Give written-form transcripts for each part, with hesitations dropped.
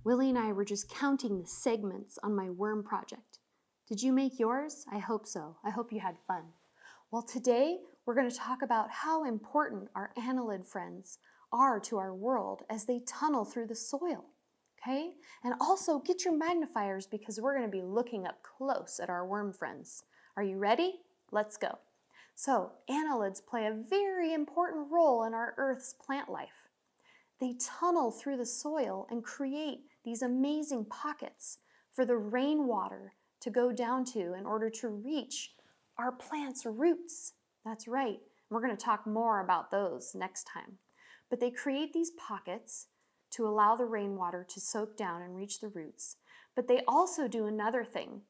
Willie and I were just counting the segments on my worm project. Did you make yours? I hope so. I hope you had fun. Well, today we're going to talk about how important our annelid friends are to our world as they tunnel through the soil. Okay? And also get your magnifiers because we're going to be looking up close at our worm friends. Are you ready? Let's go. So, annelids play a very important role in our Earth's plant life. They tunnel through the soil and create these amazing pockets for the rainwater to go down to in order to reach our plant's roots. That's right. We're going to talk more about those next time. But they create these pockets to allow the rainwater to soak down and reach the roots. But they also do another thing.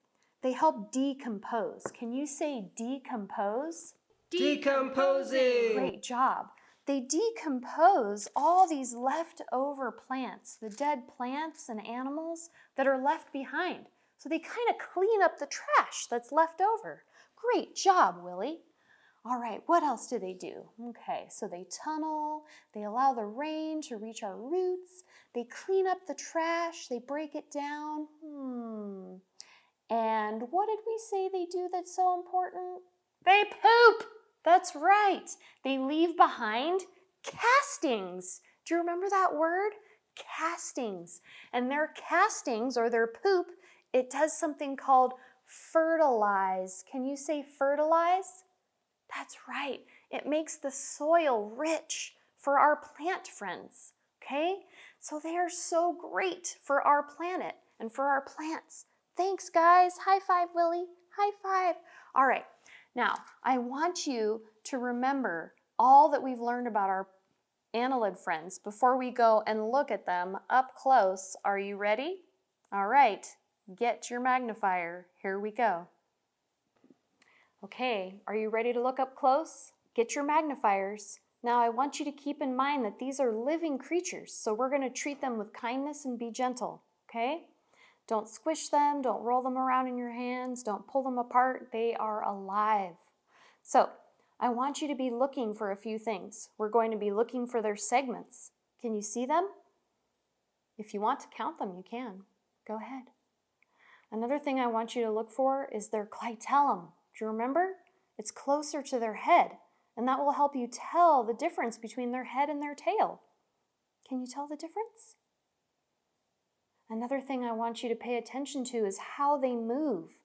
They help decompose. Can you say decompose? Decomposing! Great job. They decompose all these leftover plants, the dead plants and animals that are left behind. So they kind of clean up the trash that's left over. Great job, Willie. All right, what else do they do? Okay, so they tunnel, they allow the rain to reach our roots, they clean up the trash, they break it down. And what did we say they do that's so important? They poop! That's right. They leave behind castings. Do you remember that word? Castings. And their castings, or their poop, it does something called fertilize. Can you say fertilize? That's right. It makes the soil rich for our plant friends, okay? So they are so great for our planet and for our plants. Thanks, guys. High five, Willie. High five. All right. Now, I want you to remember all that we've learned about our annelid friends before we go and look at them up close. Are you ready? All right. Get your magnifier. Here we go. Okay, are you ready to look up close? Get your magnifiers. Now I want you to keep in mind that these are living creatures, so we're going to treat them with kindness and be gentle, okay? Don't squish them, don't roll them around in your hands, don't pull them apart. They are alive. So I want you to be looking for a few things. We're going to be looking for their segments. Can you see them? If you want to count them, you can. Go ahead. Another thing I want you to look for is their clitellum. Do you remember? It's closer to their head, and that will help you tell the difference between their head and their tail. Can you tell the difference? Another thing I want you to pay attention to is how they move.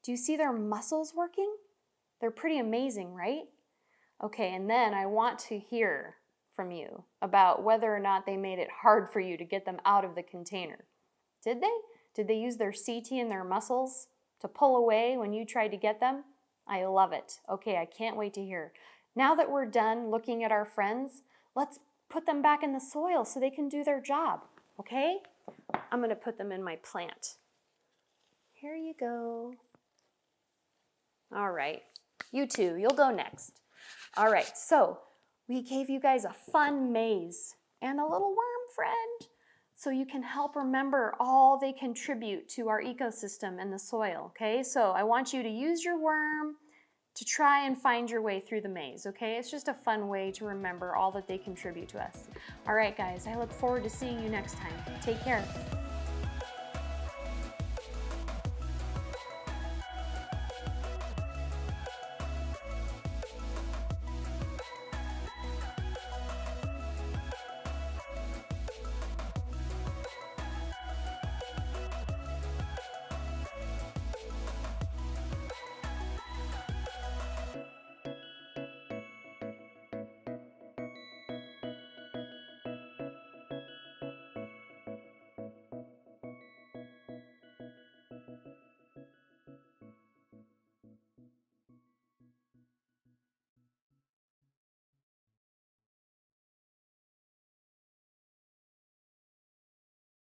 Do you see their muscles working? They're pretty amazing, right? Okay, and then I want to hear from you about whether or not they made it hard for you to get them out of the container. Did they? Did they use their CT and their muscles to pull away when you tried to get them? I love it. Okay, I can't wait to hear. Now that we're done looking at our friends, let's put them back in the soil so they can do their job, okay? I'm going to put them in my plant. Here you go. All right, you two, you'll go next. All right, so we gave you guys a fun maze and a little worm friend so you can help remember all they contribute to our ecosystem and the soil, okay? So I want you to use your worm to try and find your way through the maze, okay? It's just a fun way to remember all that they contribute to us. All right, guys, I look forward to seeing you next time. Take care.